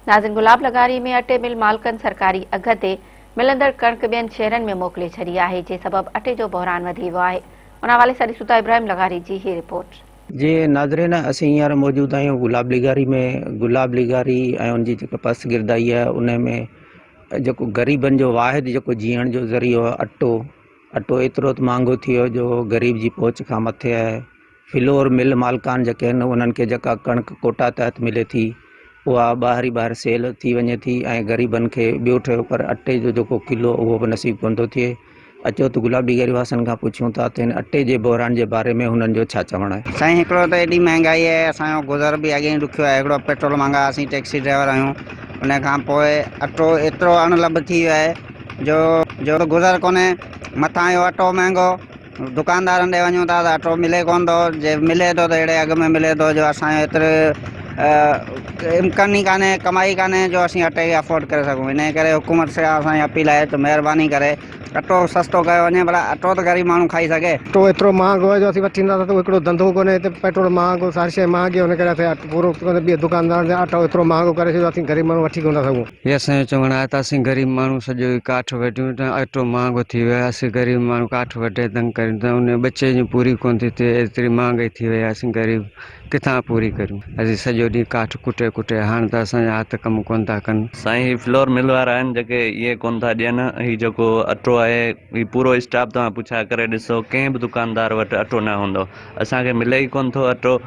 नाज़िन गुलाब लगारी में अटे मिल मालिकनि सरकारी अघ ते मिलंदड़ कणिक ॿियनि शहरनि में मोकिले छॾी आहे, जे सबबि अटे जो बहिरान वधी वियो आहे। उन हवाले सां ॾिसूं था इब्राहिम लगारी जी ही रिपोर्ट। जी नाज़रीन, असीं हींअर मौजूद आहियूं गुलाब लिगारी में। गुलाब लिगारी ऐं उनजी जेका पसगिरदाई आहे उन में जेको ग़रीबनि जो वाहिद जेको जीअण जो ज़रियो आहे अटो एतिरो त महांगो थी वियो जो ग़रीब जी पहुच खां मथे आहे। फ्लोर मिल मालिकान जेके आहिनि उन्हनि खे जेका कणिक कोटा तहत मिले थी उहा ॿाहिरि सेल थी वञे थी ऐं ग़रीबनि खे ॿियो ठहियो, पर अटे जो जेको किलो उहो बि नसीबु कोन थो थिए। अचो त गुलाब लिगारी वासनि खां पुछूं था त हिन अटे जे बहिरान जे बारे में हुननि जो छा चवणु आहे। साईं, हिकिड़ो त एॾी महांगाई आहे, असांजो गुज़र बि अॻे ॾुखियो आहे। हिकिड़ो पेट्रोल महांगा, असीं टैक्सी ड्राइवर आहियूं। उन खां पोइ अटो एतिरो अणलभ थी वियो आहे जो गुज़र कोन्हे। मथां इहो अटो महांगो, दुकानदारनि ॾे वञूं था त अटो मिले कोन थो, जे मिले थो त अहिड़े अघ में मिले थो जो असांजो एतिरे इम्कान ई कान्हे, कमाई कान्हे जो असीं अटे खे अफोर्ड करे सघूं। इन करे हुकूमत से असांजी अपील आहे त महिरबानी करे अटो सस्तो कयो वञे, भला अटो त ग़रीब माण्हू खाई सघे। अटो एतिरो महांगो आहे जो असीं वठी नथा सघूं, हिकिड़ो धंधो कोन्हे हिते। पेट्रोल महांगो, सारी शइ महांगी, हुन करे असां पूरो ॿिए दुकानदार अटो एतिरो महांगो करे छॾियो, असीं ग़रीब माण्हू वठी कोन था सघूं। ये असांजो चवणु आहे त असीं ग़रीब माण्हू सॼो काठ वठूं था, अटो महांगो थी वियो आहे। असीं ग़रीब माण्हू काठ वठे तंग कयूं था, उन बचे जी पूरी कोन थी थिए। एतिरी महांगाई थी वई आहे, असीं ग़रीब किथां पूरी करूं। असीं सॼो ॾींहुं काठ कुटे हाणे त असांजा हथ कमु कोन था कनि। साईं, ही फ्लोर मिल वारा आहिनि जेके इहे कोन था ॾियनि। ही जेको अटो आहे ही पूरो स्टाफ तव्हां पुछा करे ॾिसो, कंहिं बि दुकानदार वटि अटो न हूंदो। असांखे मिले ई कोन थो अटो।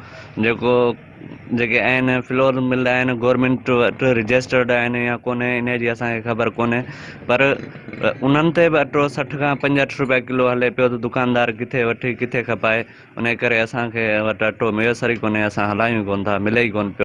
जेके आहिनि फ्लोर मिल आहिनि, गवर्नमेंट वटि रजिस्टर्ड आहिनि या कोन्हे, इन जी असांखे ख़बर कोन्हे। पर उन्हनि ते बि अटो 60 खां 65 रुपया किलो हले पियो, त दुकानदार किथे वठी किथे खपाए। उन करे असांखे वटि अटो मुयसरु ई कोन्हे, असां हलायूं कोन था, मिले ई कोन पियो।